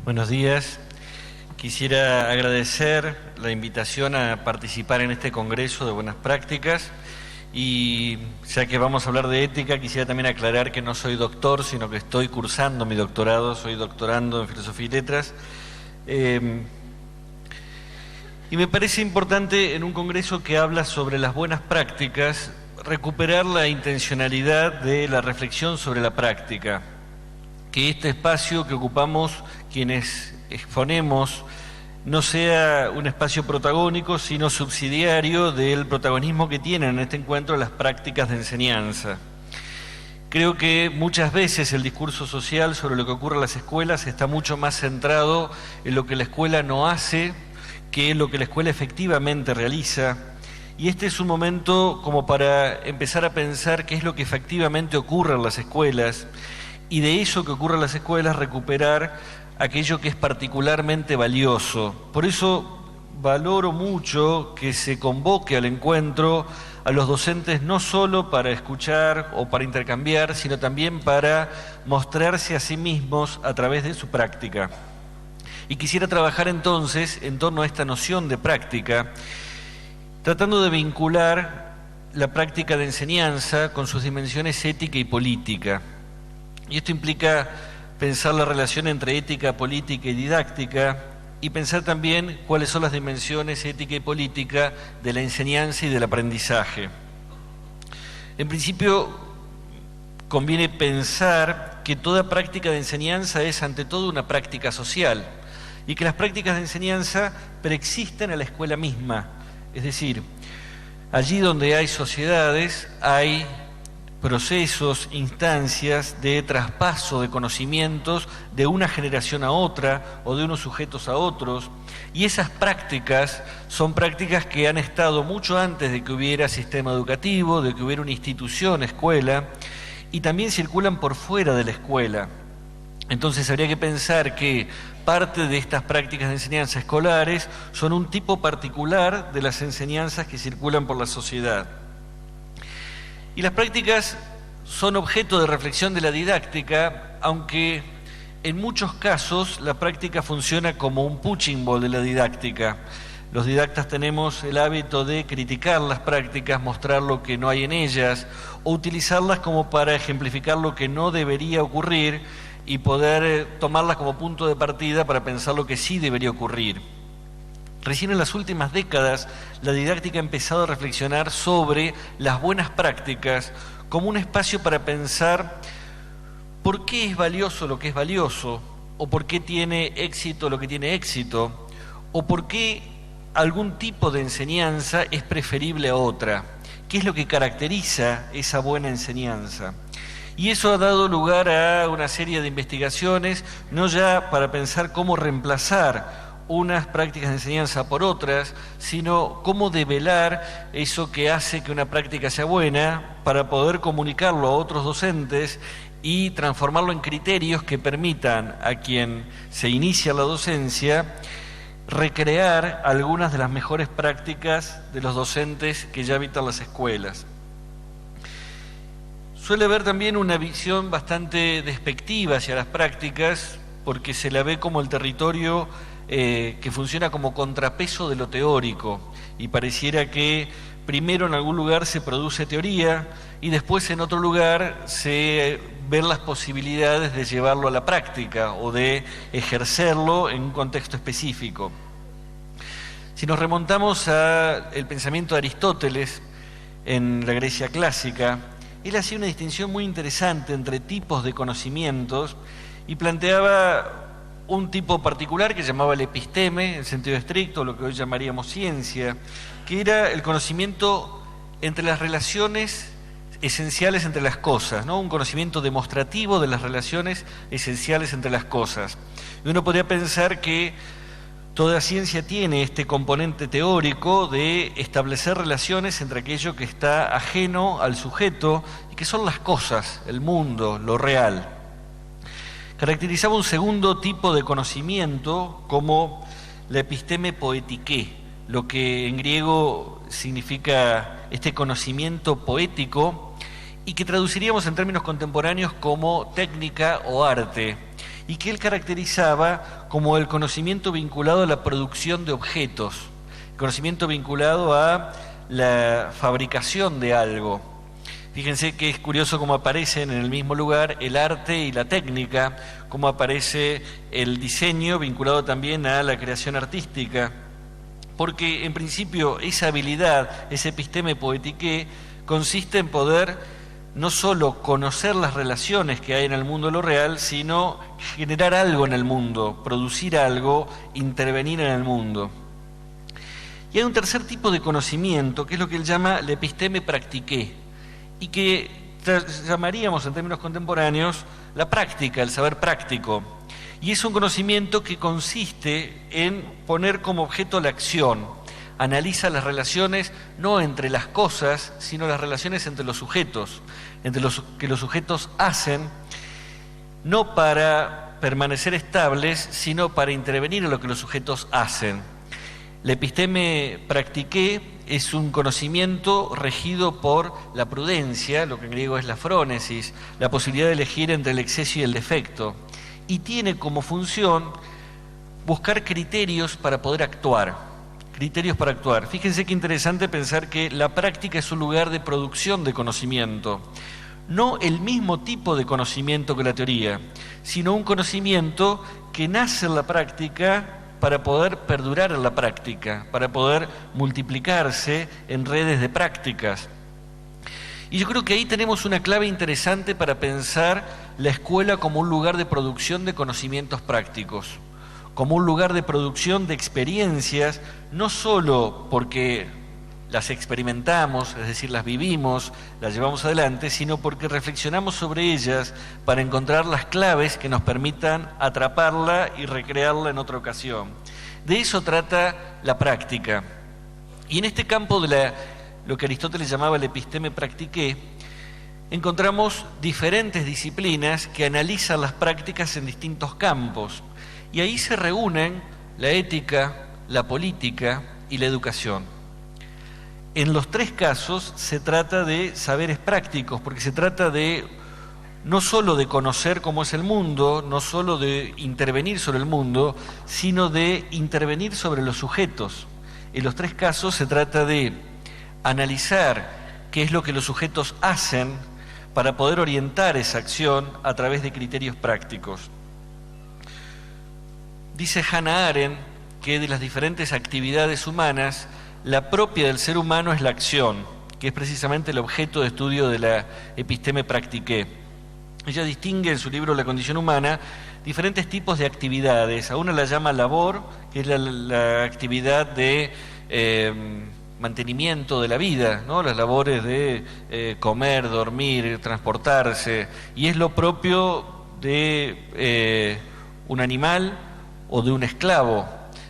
Buenos días. Quisiera agradecer la invitación a participar en este Congreso de Buenas Prácticas y ya que vamos a hablar de ética, quisiera también aclarar que no soy doctor, sino que estoy cursando mi doctorado, soy doctorando en Filosofía y Letras. Y me parece importante en un Congreso que habla sobre las buenas prácticas, recuperar la intencionalidad de la reflexión sobre la práctica. Que este espacio que ocupamos quienes exponemos no sea un espacio protagónico, sino subsidiario del protagonismo que tienen en este encuentro las prácticas de enseñanza. Creo que muchas veces el discurso social sobre lo que ocurre en las escuelas está mucho más centrado en lo que la escuela no hace que en lo que la escuela efectivamente realiza. Y este es un momento como para empezar a pensar qué es lo que efectivamente ocurre en las escuelas, y de eso que ocurre en las escuelas recuperar aquello que es particularmente valioso. Por eso valoro mucho que se convoque al encuentro a los docentes no solo para escuchar o para intercambiar, sino también para mostrarse a sí mismos a través de su práctica. Y quisiera trabajar entonces en torno a esta noción de práctica, tratando de vincular la práctica de enseñanza con sus dimensiones ética y política. Y esto implica pensar la relación entre ética, política y didáctica, y pensar también cuáles son las dimensiones ética y política de la enseñanza y del aprendizaje. En principio, conviene pensar que toda práctica de enseñanza es ante todo una práctica social, y que las prácticas de enseñanza preexisten a la escuela misma. Es decir, allí donde hay sociedades, hay procesos, instancias de traspaso de conocimientos de una generación a otra o de unos sujetos a otros, y esas prácticas son prácticas que han estado mucho antes de que hubiera sistema educativo, de que hubiera una institución, escuela, y también circulan por fuera de la escuela. Entonces habría que pensar que parte de estas prácticas de enseñanza escolares son un tipo particular de las enseñanzas que circulan por la sociedad. Y las prácticas son objeto de reflexión de la didáctica, aunque en muchos casos la práctica funciona como un punching ball de la didáctica. Los didactas tenemos el hábito de criticar las prácticas, mostrar lo que no hay en ellas, o utilizarlas como para ejemplificar lo que no debería ocurrir y poder tomarlas como punto de partida para pensar lo que sí debería ocurrir. Recién en las últimas décadas, la didáctica ha empezado a reflexionar sobre las buenas prácticas como un espacio para pensar por qué es valioso lo que es valioso, o por qué tiene éxito lo que tiene éxito, o por qué algún tipo de enseñanza es preferible a otra, qué es lo que caracteriza esa buena enseñanza. Y eso ha dado lugar a una serie de investigaciones, no ya para pensar cómo reemplazar unas prácticas de enseñanza por otras, sino cómo develar eso que hace que una práctica sea buena para poder comunicarlo a otros docentes y transformarlo en criterios que permitan a quien se inicia la docencia recrear algunas de las mejores prácticas de los docentes que ya habitan las escuelas. Suele haber también una visión bastante despectiva hacia las prácticas, porque se la ve como el territorio que funciona como contrapeso de lo teórico, y pareciera que primero en algún lugar se produce teoría y después en otro lugar se ven las posibilidades de llevarlo a la práctica o de ejercerlo en un contexto específico. Si nos remontamos al pensamiento de Aristóteles en la Grecia clásica, él hacía una distinción muy interesante entre tipos de conocimientos y planteaba un tipo particular que llamaba el episteme, en sentido estricto, lo que hoy llamaríamos ciencia, que era el conocimiento entre las relaciones esenciales entre las cosas, ¿no? Un conocimiento demostrativo de las relaciones esenciales entre las cosas. Y uno podría pensar que toda ciencia tiene este componente teórico de establecer relaciones entre aquello que está ajeno al sujeto y que son las cosas, el mundo, lo real. Caracterizaba un segundo tipo de conocimiento como la episteme poetiké, lo que en griego significa este conocimiento poético y que traduciríamos en términos contemporáneos como técnica o arte. y que él caracterizaba como el conocimiento vinculado a la producción de objetos, el conocimiento vinculado a la fabricación de algo. Fíjense que es curioso cómo aparecen en el mismo lugar el arte y la técnica, cómo aparece el diseño vinculado también a la creación artística, porque en principio esa habilidad, ese episteme poetiqué, consiste en poder no solo conocer las relaciones que hay en el mundo de lo real, sino generar algo en el mundo, producir algo, intervenir en el mundo. Y hay un tercer tipo de conocimiento, que es lo que él llama el episteme practiqué, y que llamaríamos en términos contemporáneos la práctica, el saber práctico. Y es un conocimiento que consiste en poner como objeto la acción, analiza las relaciones no entre las cosas, sino las relaciones entre los sujetos, entre los que los sujetos hacen, no para permanecer estables, sino para intervenir en lo que los sujetos hacen. El episteme practiqué es un conocimiento regido por la prudencia, lo que en griego es la frónesis, la posibilidad de elegir entre el exceso y el defecto, y tiene como función buscar criterios para poder actuar. Criterios para actuar. Fíjense qué interesante pensar que la práctica es un lugar de producción de conocimiento. No el mismo tipo de conocimiento que la teoría, sino un conocimiento que nace en la práctica para poder perdurar en la práctica, para poder multiplicarse en redes de prácticas. Y yo creo que ahí tenemos una clave interesante para pensar la escuela como un lugar de producción de conocimientos prácticos, como un lugar de producción de experiencias, no solo porque las experimentamos, es decir, las vivimos, las llevamos adelante, sino porque reflexionamos sobre ellas para encontrar las claves que nos permitan atraparla y recrearla en otra ocasión. De eso trata la práctica. Y en este campo de lo que Aristóteles llamaba el episteme practiqué, encontramos diferentes disciplinas que analizan las prácticas en distintos campos. Y ahí se reúnen la ética, la política y la educación. En los tres casos se trata de saberes prácticos, porque se trata de no solo de conocer cómo es el mundo, no solo de intervenir sobre el mundo, sino de intervenir sobre los sujetos. En los tres casos se trata de analizar qué es lo que los sujetos hacen para poder orientar esa acción a través de criterios prácticos. Dice Hannah Arendt que de las diferentes actividades humanas, la propia del ser humano es la acción, que es precisamente el objeto de estudio de la episteme practiqué. Ella distingue en su libro La condición humana diferentes tipos de actividades. A una la llama labor, que es la actividad de mantenimiento de la vida, ¿no? Las labores de comer, dormir, transportarse, y es lo propio de un animal o de un esclavo.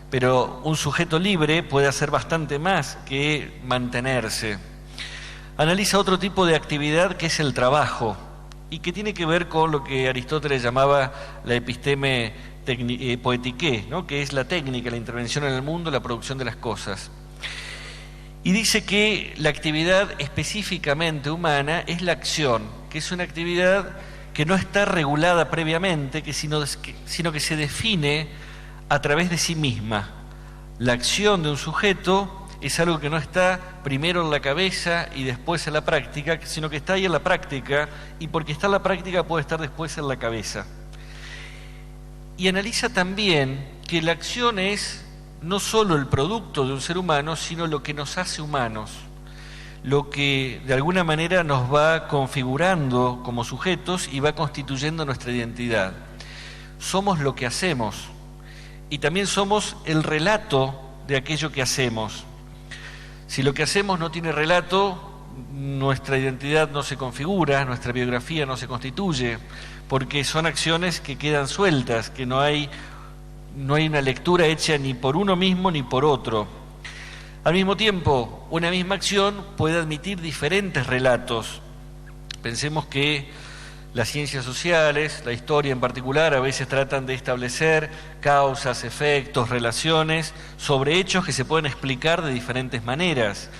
Pero un sujeto libre puede hacer bastante más que mantenerse. Analiza otro tipo de actividad que es el trabajo y que tiene que ver con lo que Aristóteles llamaba la episteme poetiqué, ¿no? Que es la técnica, la intervención en el mundo, la producción de las cosas. Y dice que la actividad específicamente humana es la acción, que es una actividad que no está regulada previamente, sino que se define a través de sí misma. La acción de un sujeto es algo que no está primero en la cabeza y después en la práctica, sino que está ahí en la práctica, y porque está en la práctica puede estar después en la cabeza. Y analiza también que la acción es no solo el producto de un ser humano, sino lo que nos hace humanos, lo que de alguna manera nos va configurando como sujetos y va constituyendo nuestra identidad. Somos lo que hacemos. Y también somos el relato de aquello que hacemos. Si lo que hacemos no tiene relato, nuestra identidad no se configura, nuestra biografía no se constituye, porque son acciones que quedan sueltas, que no hay una lectura hecha ni por uno mismo ni por otro. Al mismo tiempo, una misma acción puede admitir diferentes relatos. Pensemos que las ciencias sociales, la historia en particular, a veces tratan de establecer causas, efectos, relaciones sobre hechos que se pueden explicar de diferentes maneras.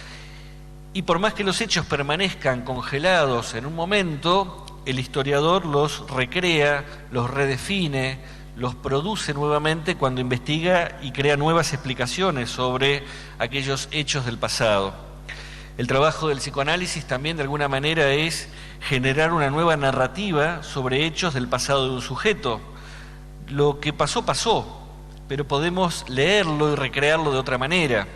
Y por más que los hechos permanezcan congelados en un momento, el historiador los recrea, los redefine, los produce nuevamente cuando investiga y crea nuevas explicaciones sobre aquellos hechos del pasado. El trabajo del psicoanálisis también de alguna manera es generar una nueva narrativa sobre hechos del pasado de un sujeto. Lo que pasó, pasó, pero podemos leerlo y recrearlo de otra manera.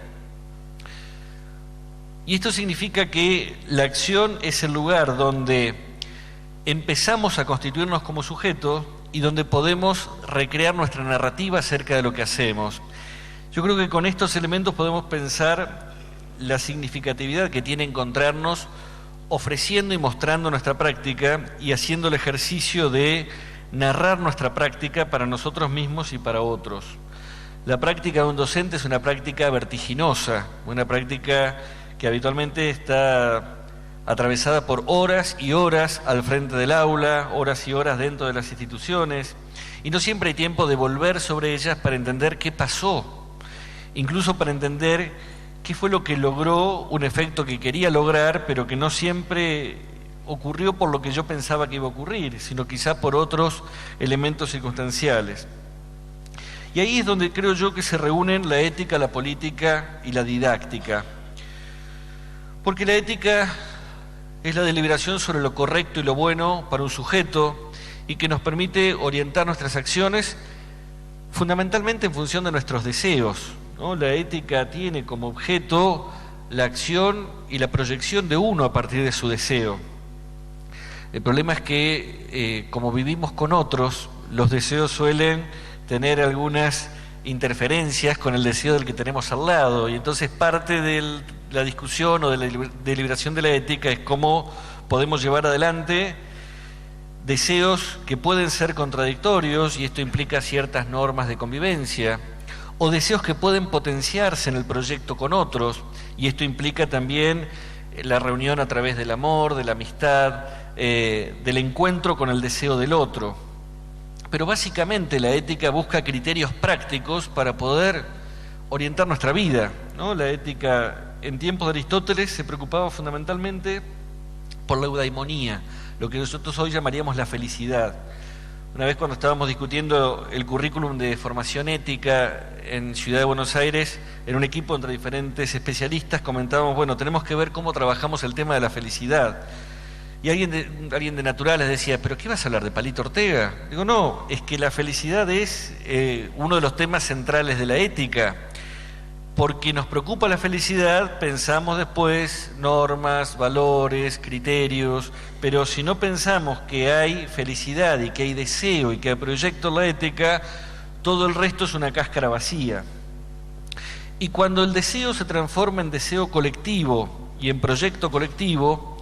Y esto significa que la acción es el lugar donde empezamos a constituirnos como sujetos y donde podemos recrear nuestra narrativa acerca de lo que hacemos. Yo creo que con estos elementos podemos pensar la significatividad que tiene encontrarnos ofreciendo y mostrando nuestra práctica y haciendo el ejercicio de narrar nuestra práctica para nosotros mismos y para otros. La práctica de un docente es una práctica vertiginosa, una práctica que habitualmente está atravesada por horas y horas al frente del aula, horas y horas dentro de las instituciones, y no siempre hay tiempo de volver sobre ellas para entender qué pasó, incluso para entender qué fue lo que logró un efecto que quería lograr, pero que no siempre ocurrió por lo que yo pensaba que iba a ocurrir, sino quizá por otros elementos circunstanciales. Y ahí es donde creo yo que se reúnen la ética, la política y la didáctica. Porque la ética es la deliberación sobre lo correcto y lo bueno para un sujeto y que nos permite orientar nuestras acciones fundamentalmente en función de nuestros deseos, ¿no? La ética tiene como objeto la acción y la proyección de uno a partir de su deseo. El problema es que como vivimos con otros, los deseos suelen tener algunas interferencias con el deseo del que tenemos al lado, y entonces parte de la discusión o de la deliberación de la ética es cómo podemos llevar adelante deseos que pueden ser contradictorios, y esto implica ciertas normas de convivencia, o deseos que pueden potenciarse en el proyecto con otros, y esto implica también la reunión a través del amor, de la amistad, del encuentro con el deseo del otro. Pero básicamente la ética busca criterios prácticos para poder orientar nuestra vida, ¿no? La ética en tiempos de Aristóteles se preocupaba fundamentalmente por la eudaimonía, lo que nosotros hoy llamaríamos la felicidad. Una vez cuando estábamos discutiendo el currículum de formación ética en Ciudad de Buenos Aires, en un equipo entre diferentes especialistas, comentábamos, bueno, tenemos que ver cómo trabajamos el tema de la felicidad. Y alguien de Naturales decía, ¿pero qué vas a hablar, de Palito Ortega? Digo, no, es que la felicidad es uno de los temas centrales de la ética. Porque nos preocupa la felicidad, pensamos después normas, valores, criterios, pero si no pensamos que hay felicidad y que hay deseo y que hay proyecto en la ética, todo el resto es una cáscara vacía. Y cuando el deseo se transforma en deseo colectivo y en proyecto colectivo,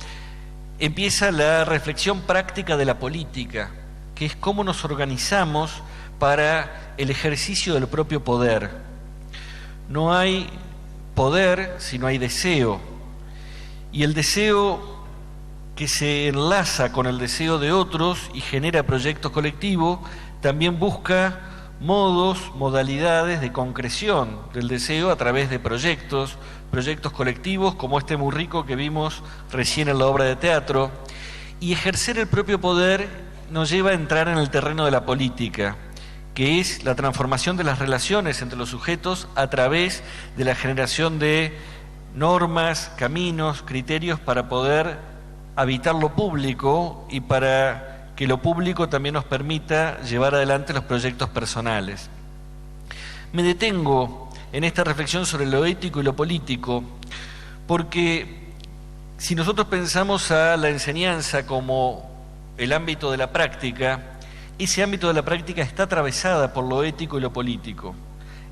empieza la reflexión práctica de la política, que es cómo nos organizamos para el ejercicio del propio poder. No hay poder si no hay deseo, y el deseo que se enlaza con el deseo de otros y genera proyectos colectivos también busca modos, modalidades de concreción del deseo a través de proyectos colectivos como este muy rico que vimos recién en la obra de teatro. Y ejercer el propio poder nos lleva a entrar en el terreno de la política, que es la transformación de las relaciones entre los sujetos a través de la generación de normas, caminos, criterios para poder habitar lo público y para que lo público también nos permita llevar adelante los proyectos personales. Me detengo en esta reflexión sobre lo ético y lo político porque si nosotros pensamos a la enseñanza como el ámbito de la práctica, ese ámbito de la práctica está atravesada por lo ético y lo político.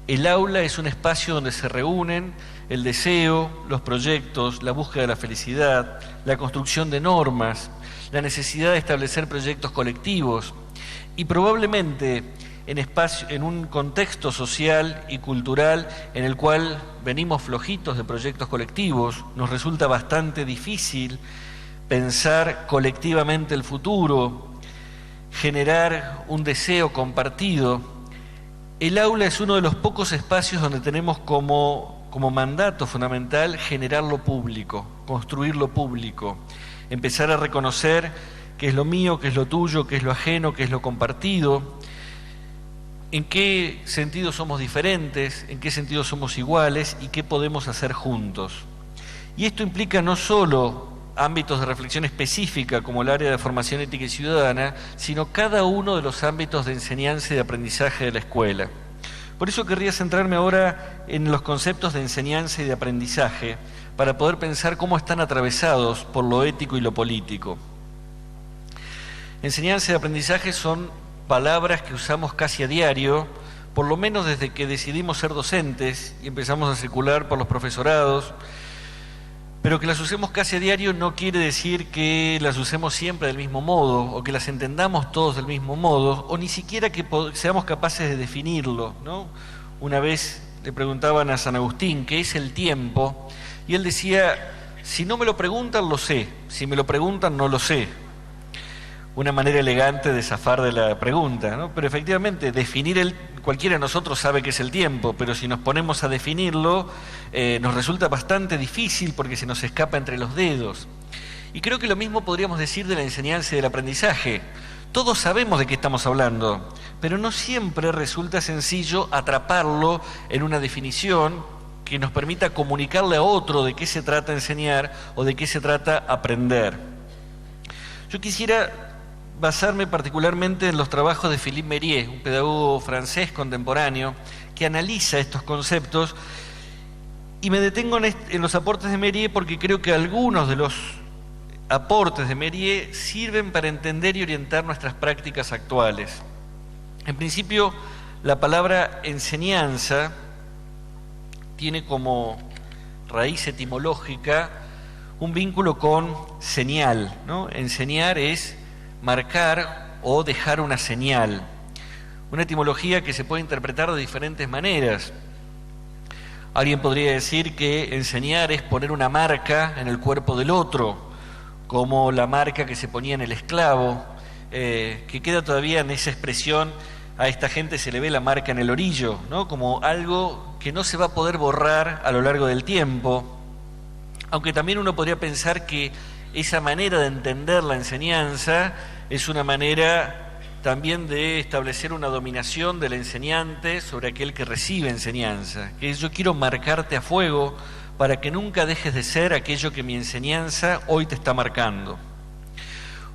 El aula es un espacio donde se reúnen el deseo, los proyectos, la búsqueda de la felicidad, la construcción de normas, la necesidad de establecer proyectos colectivos y probablemente en un contexto social y cultural en el cual venimos flojitos de proyectos colectivos, nos resulta bastante difícil pensar colectivamente el futuro, generar un deseo compartido. El aula es uno de los pocos espacios donde tenemos como mandato fundamental generar lo público, construir lo público, empezar a reconocer qué es lo mío, qué es lo tuyo, qué es lo ajeno, qué es lo compartido, en qué sentido somos diferentes, en qué sentido somos iguales y qué podemos hacer juntos. Y esto implica no solo ámbitos de reflexión específica como el área de formación ética y ciudadana, sino cada uno de los ámbitos de enseñanza y de aprendizaje de la escuela. Por eso querría centrarme ahora en los conceptos de enseñanza y de aprendizaje, para poder pensar cómo están atravesados por lo ético y lo político. Enseñanza y aprendizaje son palabras que usamos casi a diario, por lo menos desde que decidimos ser docentes y empezamos a circular por los profesorados, pero que las usemos casi a diario no quiere decir que las usemos siempre del mismo modo, o que las entendamos todos del mismo modo, o ni siquiera que seamos capaces de definirlo, ¿no? Una vez le preguntaban a San Agustín qué es el tiempo, y él decía, si no me lo preguntan, lo sé, si me lo preguntan, no lo sé. Una manera elegante de zafar de la pregunta, ¿no? Pero efectivamente, cualquiera de nosotros sabe qué es el tiempo, pero si nos ponemos a definirlo, nos resulta bastante difícil porque se nos escapa entre los dedos. Y creo que lo mismo podríamos decir de la enseñanza y del aprendizaje. Todos sabemos de qué estamos hablando, pero no siempre resulta sencillo atraparlo en una definición que nos permita comunicarle a otro de qué se trata enseñar o de qué se trata aprender. Yo quisiera basarme particularmente en los trabajos de Philippe Mériez, un pedagogo francés contemporáneo que analiza estos conceptos, y me detengo en los aportes de Mériez porque creo que algunos de los aportes de Mériez sirven para entender y orientar nuestras prácticas actuales. En principio, la palabra enseñanza tiene como raíz etimológica un vínculo con señal, ¿no? Enseñar es marcar o dejar una señal, una etimología que se puede interpretar de diferentes maneras. Alguien podría decir que enseñar es poner una marca en el cuerpo del otro, como la marca que se ponía en el esclavo, que queda todavía en esa expresión, a esta gente se le ve la marca en el orillo, ¿no? Como algo que no se va a poder borrar a lo largo del tiempo, aunque también uno podría pensar que esa manera de entender la enseñanza es una manera también de establecer una dominación del enseñante sobre aquel que recibe enseñanza, que es: yo quiero marcarte a fuego para que nunca dejes de ser aquello que mi enseñanza hoy te está marcando.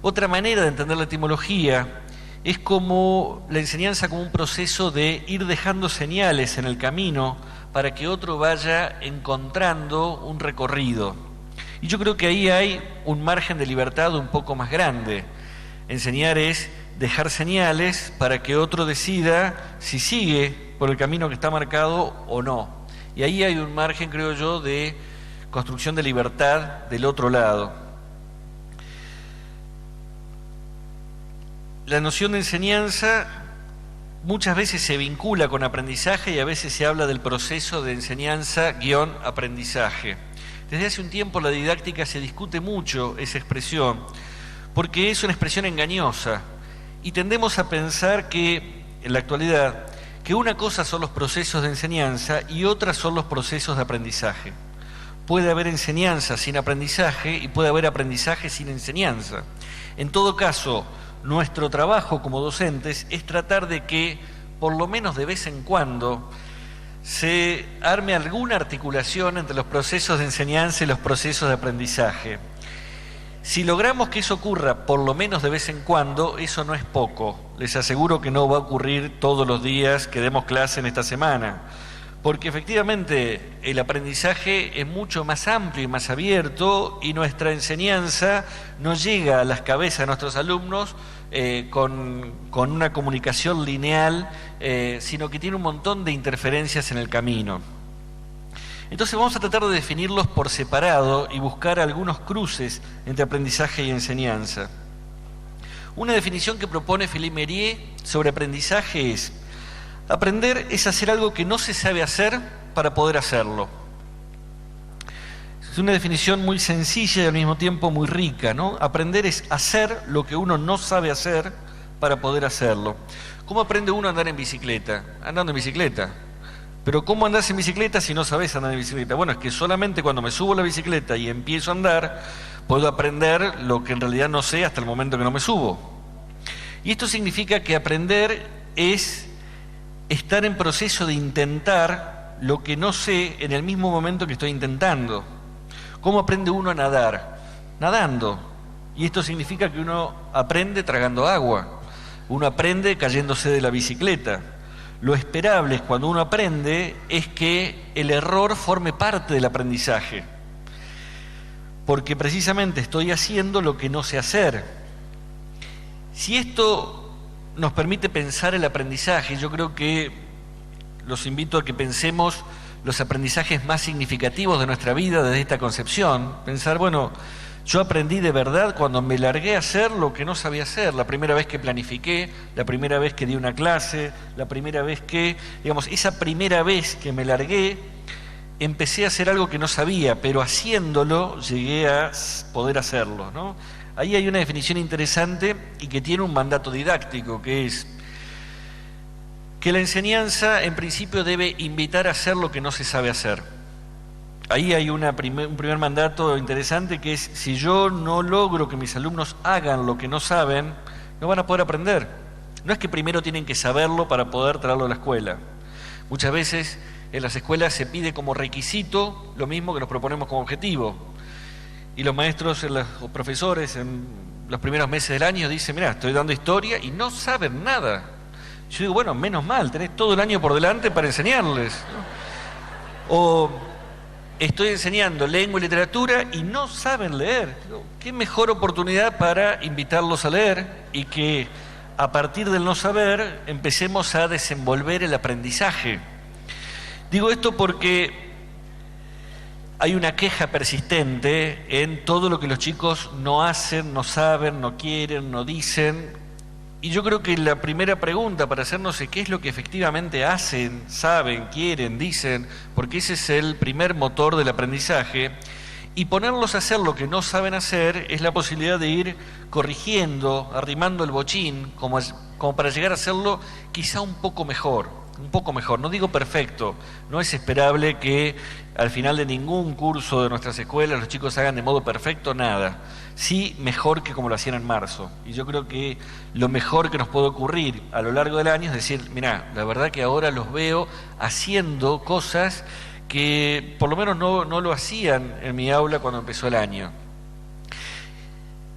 Otra manera de entender la etimología es como la enseñanza como un proceso de ir dejando señales en el camino para que otro vaya encontrando un recorrido. Y yo creo que ahí hay un margen de libertad un poco más grande. Enseñar es dejar señales para que otro decida si sigue por el camino que está marcado o no. Y ahí hay un margen, creo yo, de construcción de libertad del otro lado. La noción de enseñanza muchas veces se vincula con aprendizaje y a veces se habla del proceso de enseñanza-aprendizaje. Desde hace un tiempo la didáctica se discute mucho esa expresión, porque es una expresión engañosa y tendemos a pensar que, en la actualidad, que una cosa son los procesos de enseñanza y otra son los procesos de aprendizaje. Puede haber enseñanza sin aprendizaje y puede haber aprendizaje sin enseñanza. En todo caso, nuestro trabajo como docentes es tratar de que, por lo menos de vez en cuando, se arme alguna articulación entre los procesos de enseñanza y los procesos de aprendizaje. Si logramos que eso ocurra por lo menos de vez en cuando, eso no es poco. Les aseguro que no va a ocurrir todos los días que demos clase en esta semana, porque efectivamente el aprendizaje es mucho más amplio y más abierto y nuestra enseñanza no llega a las cabezas de nuestros alumnos con una comunicación lineal, sino que tiene un montón de interferencias en el camino. Entonces vamos a tratar de definirlos por separado y buscar algunos cruces entre aprendizaje y enseñanza. Una definición que propone Philippe Mériez sobre aprendizaje es: aprender es hacer algo que no se sabe hacer para poder hacerlo. Es una definición muy sencilla y al mismo tiempo muy rica, ¿no? Aprender es hacer lo que uno no sabe hacer para poder hacerlo. ¿Cómo aprende uno a andar en bicicleta? Andando en bicicleta. Pero ¿cómo andás en bicicleta si no sabés andar en bicicleta? Bueno, es que solamente cuando me subo a la bicicleta y empiezo a andar, puedo aprender lo que en realidad no sé hasta el momento que no me subo. Y esto significa que aprender es estar en proceso de intentar lo que no sé en el mismo momento que estoy intentando. ¿Cómo aprende uno a nadar? Nadando. Y esto significa que uno aprende tragando agua, uno aprende cayéndose de la bicicleta. Lo esperable es cuando uno aprende es que el error forme parte del aprendizaje, porque precisamente estoy haciendo lo que no sé hacer. Si esto nos permite pensar el aprendizaje, yo creo que los invito a que pensemos los aprendizajes más significativos de nuestra vida desde esta concepción. Pensar, bueno, yo aprendí de verdad cuando me largué a hacer lo que no sabía hacer, la primera vez que planifiqué, la primera vez que di una clase, la primera vez que, digamos, esa primera vez que me largué, empecé a hacer algo que no sabía, pero haciéndolo llegué a poder hacerlo, ¿no? Ahí hay una definición interesante y que tiene un mandato didáctico, que es que la enseñanza en principio debe invitar a hacer lo que no se sabe hacer. Ahí hay un primer mandato interesante, que es: si yo no logro que mis alumnos hagan lo que no saben, no van a poder aprender. No es que primero tienen que saberlo para poder traerlo a la escuela. Muchas veces en las escuelas se pide como requisito lo mismo que nos proponemos como objetivo. Y los maestros, los profesores en los primeros meses del año dicen: mirá, estoy dando historia y no saben nada. Yo digo, bueno, menos mal, tenés todo el año por delante para enseñarles, ¿no? O estoy enseñando lengua y literatura y no saben leer. ¿Qué mejor oportunidad para invitarlos a leer y que a partir del no saber empecemos a desenvolver el aprendizaje? Digo esto porque hay una queja persistente en todo lo que los chicos no hacen, no saben, no quieren, no dicen. Y yo creo que la primera pregunta para hacernos es: ¿qué es lo que efectivamente hacen, saben, quieren, dicen? Porque ese es el primer motor del aprendizaje. Y ponerlos a hacer lo que no saben hacer es la posibilidad de ir corrigiendo, arrimando el bochín, como para llegar a hacerlo quizá un poco mejor, no digo perfecto. No es esperable que al final de ningún curso de nuestras escuelas los chicos hagan de modo perfecto nada. Sí, mejor que como lo hacían en marzo. Y yo creo que lo mejor que nos puede ocurrir a lo largo del año es decir: mirá, la verdad que ahora los veo haciendo cosas que por lo menos no lo hacían en mi aula cuando empezó el año.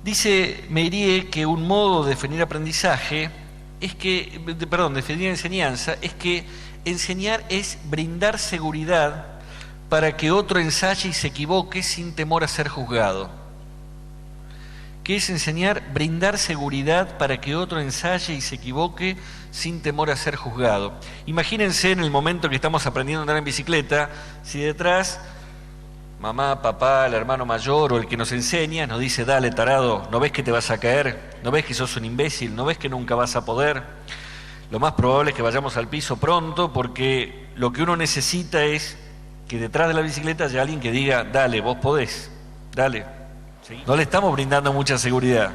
Dice Meirie que un modo de definir aprendizaje es que, definir enseñanza, es que enseñar es brindar seguridad para que otro ensaye y se equivoque sin temor a ser juzgado. ¿Qué es enseñar? Brindar seguridad para que otro ensaye y se equivoque sin temor a ser juzgado. Imagínense en el momento que estamos aprendiendo a andar en bicicleta, si detrás mamá, papá, el hermano mayor o el que nos enseña nos dice: dale, tarado, ¿no ves que te vas a caer? ¿No ves que sos un imbécil? ¿No ves que nunca vas a poder? Lo más probable es que vayamos al piso pronto, porque lo que uno necesita es que detrás de la bicicleta haya alguien que diga: dale, vos podés, dale. ¿Sí? No le estamos brindando mucha seguridad.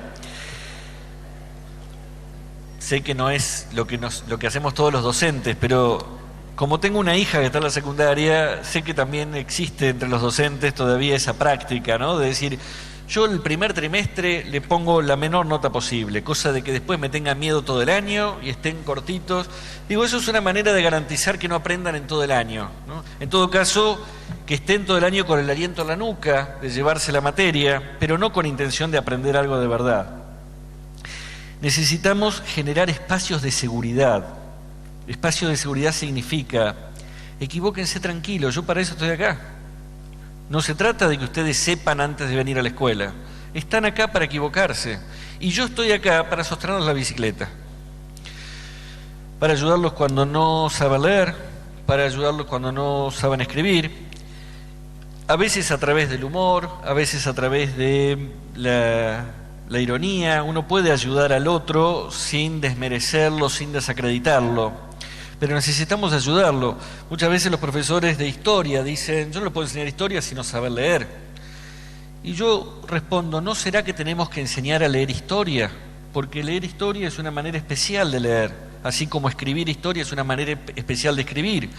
Sé que no es lo que hacemos todos los docentes, pero como tengo una hija que está en la secundaria, sé que también existe entre los docentes todavía esa práctica, ¿no? De decir: yo el primer trimestre le pongo la menor nota posible, cosa de que después me tengan miedo todo el año y estén cortitos. Digo, eso es una manera de garantizar que no aprendan en todo el año, ¿no? En todo caso, que estén todo el año con el aliento en la nuca de llevarse la materia, pero no con intención de aprender algo de verdad. Necesitamos generar espacios de seguridad. Espacio de seguridad significa: equivóquense tranquilos, yo para eso estoy acá. No se trata de que ustedes sepan antes de venir a la escuela. Están acá para equivocarse. Y yo estoy acá para sostenerles la bicicleta. Para ayudarlos cuando no saben leer, para ayudarlos cuando no saben escribir. A veces a través del humor, a veces a través de la ironía. Uno puede ayudar al otro sin desmerecerlo, sin desacreditarlo. Pero necesitamos ayudarlo. Muchas veces los profesores de historia dicen: yo no le puedo enseñar historia si no saben leer. Y yo respondo: ¿no será que tenemos que enseñar a leer historia? Porque leer historia es una manera especial de leer. así como escribir historia es una manera especial de escribir.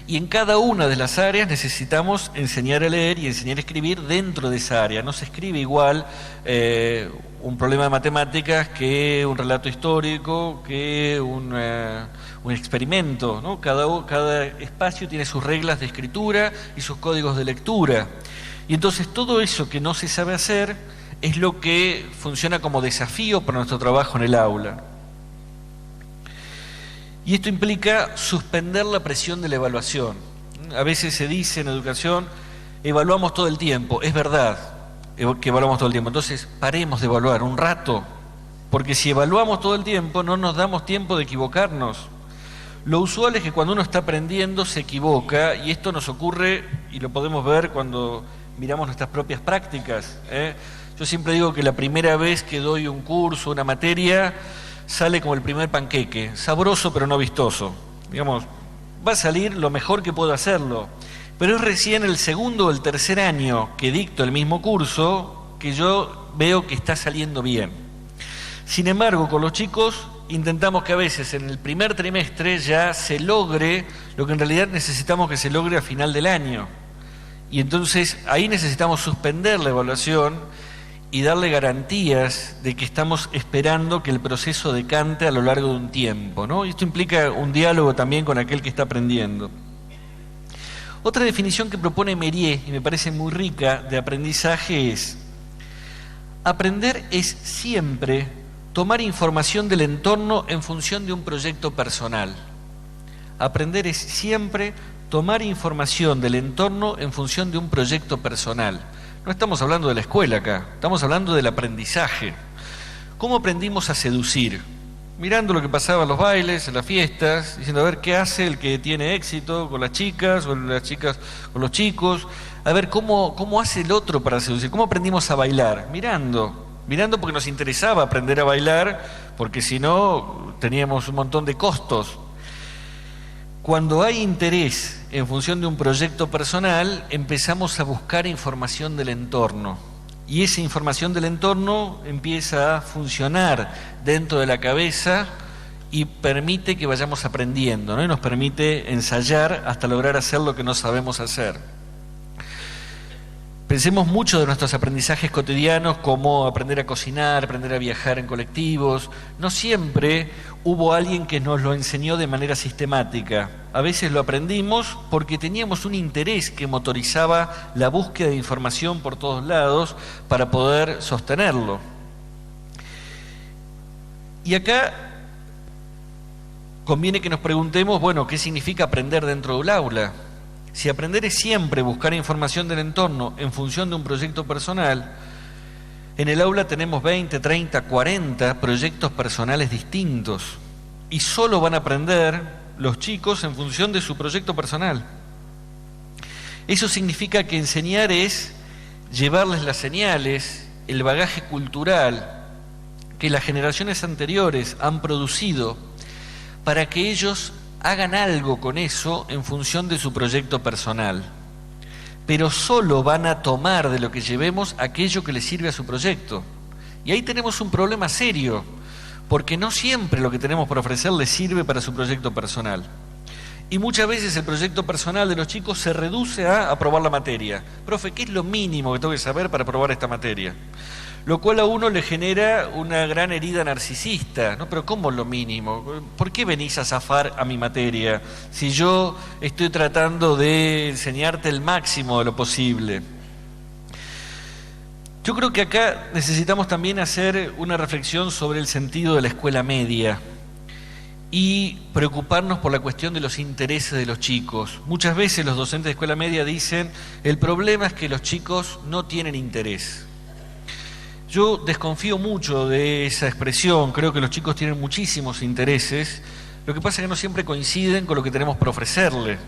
Y en cada una de las áreas necesitamos enseñar a leer y enseñar a escribir dentro de esa área. No se escribe igual un problema de matemáticas que un relato histórico, que un experimento, ¿no? Cada espacio tiene sus reglas de escritura y sus códigos de lectura. Y entonces todo eso que no se sabe hacer es lo que funciona como desafío para nuestro trabajo en el aula. Y esto implica suspender la presión de la evaluación. A veces se dice en educación, evaluamos todo el tiempo. Es verdad que evaluamos todo el tiempo. Entonces, paremos de evaluar un rato, porque si evaluamos todo el tiempo, no nos damos tiempo de equivocarnos. Lo usual es que cuando uno está aprendiendo se equivoca, y esto nos ocurre, y lo podemos ver cuando miramos nuestras propias prácticas. Yo siempre digo que la primera vez que doy un curso, una materia, sale como el primer panqueque, sabroso pero no vistoso. Digamos, va a salir lo mejor que puedo hacerlo, pero es recién el segundo o el tercer año que dicto el mismo curso que yo veo que está saliendo bien. Sin embargo, con los chicos intentamos que a veces en el primer trimestre ya se logre lo que en realidad necesitamos que se logre a final del año. Y entonces ahí necesitamos suspender la evaluación y darle garantías de que estamos esperando que el proceso decante a lo largo de un tiempo, ¿no? Y esto implica un diálogo también con aquel que está aprendiendo. Otra definición que propone Mérier, y me parece muy rica, de aprendizaje es: aprender es siempre tomar información del entorno en función de un proyecto personal. Aprender es siempre tomar información del entorno en función de un proyecto personal. No estamos hablando de la escuela acá, estamos hablando del aprendizaje. ¿Cómo aprendimos a seducir? Mirando lo que pasaba en los bailes, en las fiestas, diciendo a ver qué hace el que tiene éxito con las chicas, o las chicas con los chicos, a ver cómo hace el otro para seducir. ¿Cómo aprendimos a bailar? Mirando porque nos interesaba aprender a bailar, porque si no teníamos un montón de costos. Cuando hay interés en función de un proyecto personal, empezamos a buscar información del entorno. Y esa información del entorno empieza a funcionar dentro de la cabeza y permite que vayamos aprendiendo, ¿no? Y nos permite ensayar hasta lograr hacer lo que no sabemos hacer. Pensemos mucho de nuestros aprendizajes cotidianos, como aprender a cocinar, aprender a viajar en colectivos. No siempre hubo alguien que nos lo enseñó de manera sistemática. A veces lo aprendimos porque teníamos un interés que motorizaba la búsqueda de información por todos lados para poder sostenerlo. Y acá conviene que nos preguntemos, bueno, ¿qué significa aprender dentro del aula? Si aprender es siempre buscar información del entorno en función de un proyecto personal, en el aula tenemos 20, 30, 40 proyectos personales distintos y solo van a aprender los chicos en función de su proyecto personal. Eso significa que enseñar es llevarles las señales, el bagaje cultural que las generaciones anteriores han producido para que ellos hagan algo con eso en función de su proyecto personal. Pero solo van a tomar de lo que llevemos aquello que les sirve a su proyecto. Y ahí tenemos un problema serio, porque no siempre lo que tenemos para ofrecer les sirve para su proyecto personal. Y muchas veces el proyecto personal de los chicos se reduce a aprobar la materia. Profe, ¿qué es lo mínimo que tengo que saber para aprobar esta materia? Lo cual a uno le genera una gran herida narcisista, ¿no? Pero ¿cómo es lo mínimo? ¿Por qué venís a zafar a mi materia si yo estoy tratando de enseñarte el máximo de lo posible? Yo creo que acá necesitamos también hacer una reflexión sobre el sentido de la escuela media y preocuparnos por la cuestión de los intereses de los chicos. Muchas veces los docentes de escuela media dicen, el problema es que los chicos no tienen interés. Yo desconfío mucho de esa expresión, creo que los chicos tienen muchísimos intereses, lo que pasa es que no siempre coinciden con lo que tenemos para ofrecerle.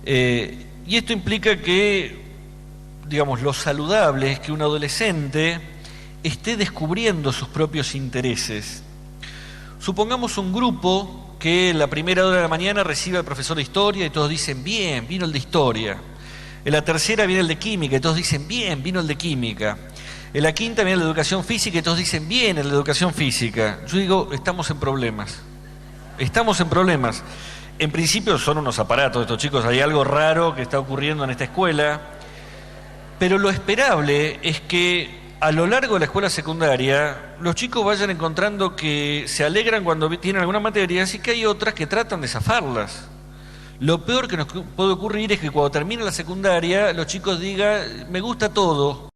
Y esto implica que, digamos, lo saludable es que un adolescente esté descubriendo sus propios intereses. Supongamos un grupo que en la primera hora de la mañana recibe al profesor de historia y todos dicen, bien, vino el de historia. En la tercera viene el de química y todos dicen, bien, vino el de química. En la quinta viene la educación física y todos dicen, bien, en la educación física. Yo digo, estamos en problemas. estamos en problemas. En principio son unos aparatos estos chicos, hay algo raro que está ocurriendo en esta escuela, pero lo esperable es que a lo largo de la escuela secundaria los chicos vayan encontrando que se alegran cuando tienen alguna materia y que hay otras que tratan de zafarlas. Lo peor que nos puede ocurrir es que cuando termine la secundaria los chicos digan, me gusta todo,